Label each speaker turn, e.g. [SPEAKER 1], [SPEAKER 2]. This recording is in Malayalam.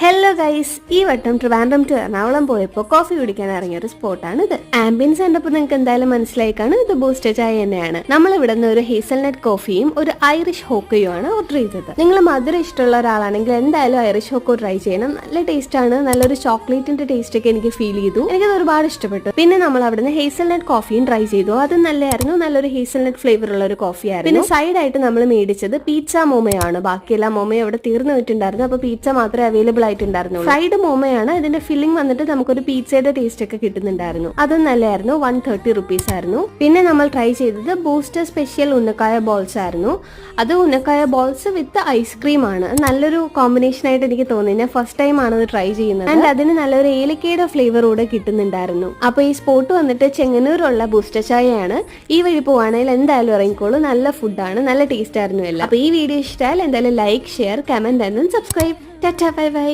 [SPEAKER 1] ഹലോ ഗൈസ്, ഈ വട്ടം ട്രിവാൻഡ്രം ടു എറണാകുളം പോയപ്പോൾ കോഫി കുടിക്കാൻ ഇറങ്ങിയ ഒരു സ്പോട്ടാണ് ഇത്. ആംബിയൻസ് കണ്ടപ്പോൾ നിങ്ങൾക്ക് എന്തായാലും മനസ്സിലായിക്കാണ് ഇത് ബൂസ്റ്റർ ചായ തന്നെയാണ്. നമ്മൾ ഇവിടെ നിന്ന് ഒരു ഹേസൽനട്ട് കോഫിയും ഒരു ഐറിഷ് ഹോക്കയുമാണ് ഓർഡർ ചെയ്തത്. നിങ്ങൾ മധുരം ഇഷ്ടമുള്ള ഒരാളാണെങ്കിൽ എന്തായാലും ഐറിഷ് ഹോക്കോ ട്രൈ ചെയ്യണം. നല്ല ടേസ്റ്റ് ആണ്, നല്ലൊരു ചോക്ലേറ്റിന്റെ ടേസ്റ്റ് ഒക്കെ എനിക്ക് ഫീൽ ചെയ്തു. എനിക്കത് ഒരുപാട് ഇഷ്ടപ്പെട്ടു. പിന്നെ നമ്മൾ അവിടെ നിന്ന് ഹേസൽനട്ട് കോഫിയും ട്രൈ ചെയ്തു. അത് നല്ലതായിരുന്നു, നല്ലൊരു ഹേസൽനട്ട് ഫ്ലേവർ ഉള്ള ഒരു കോഫി ആയിരുന്നു. പിന്നെ സൈഡായിട്ട് നമ്മൾ മേടിച്ചത് പിസ്സ മോമയാണ്. ബാക്കിയെല്ലാം മോമയും അവിടെ തീർന്നു പോയിട്ടുണ്ടായിരുന്നു. അപ്പൊ പിസ്സ മാത്രമേ അവൈലബിൾ ആയിട്ടുണ്ടായിരുന്നുള്ളൂ. ഫ്രൈഡ് മോമയാണ്. ഇതിന്റെ ഫില്ലിംഗ് വന്നിട്ട് നമുക്കൊരു പിസ്സയുടെ ടേസ്റ്റ് ഒക്കെ കിട്ടുന്നുണ്ടായിരുന്നു. അതും നല്ലതായിരുന്നു. 130 rupees ആയിരുന്നു. പിന്നെ നമ്മൾ ട്രൈ ചെയ്തത് ബൂസ്റ്റർ സ്പെഷ്യൽ ഉന്നക്കായ ബോൾസ് ആയിരുന്നു. അത് ഉന്നക്കായ ബോൾസ് വിത്ത് ഐസ്ക്രീം ആണ്. നല്ലൊരു കോമ്പിനേഷൻ ആയിട്ട് എനിക്ക് തോന്നി. ഞാൻ ഫസ്റ്റ് ടൈം ആണ് ഇത് ട്രൈ ചെയ്യുന്നത്. ആൻഡ് അതിന് നല്ലൊരു ഏലക്കയുടെ ഫ്ലേവർ കൂടെ കിട്ടുന്നുണ്ടായിരുന്നു. അപ്പൊ ഈ സ്പോട്ട് വന്നിട്ട് ചെങ്ങന്നൂരുള്ള ബൂസ്റ്റർ ചായയാണ്. ഈ വഴി പോവാണെങ്കിൽ എന്തായാലും ഇറങ്ങിക്കോളൂ. നല്ല ഫുഡാണ്, നല്ല ടേസ്റ്റ് ആയിരുന്നു എല്ലാം. അപ്പൊ ഈ വീഡിയോ ഇഷ്ടമായാൽ എന്തായാലും like, share, comment and subscribe. Tata, bye bye.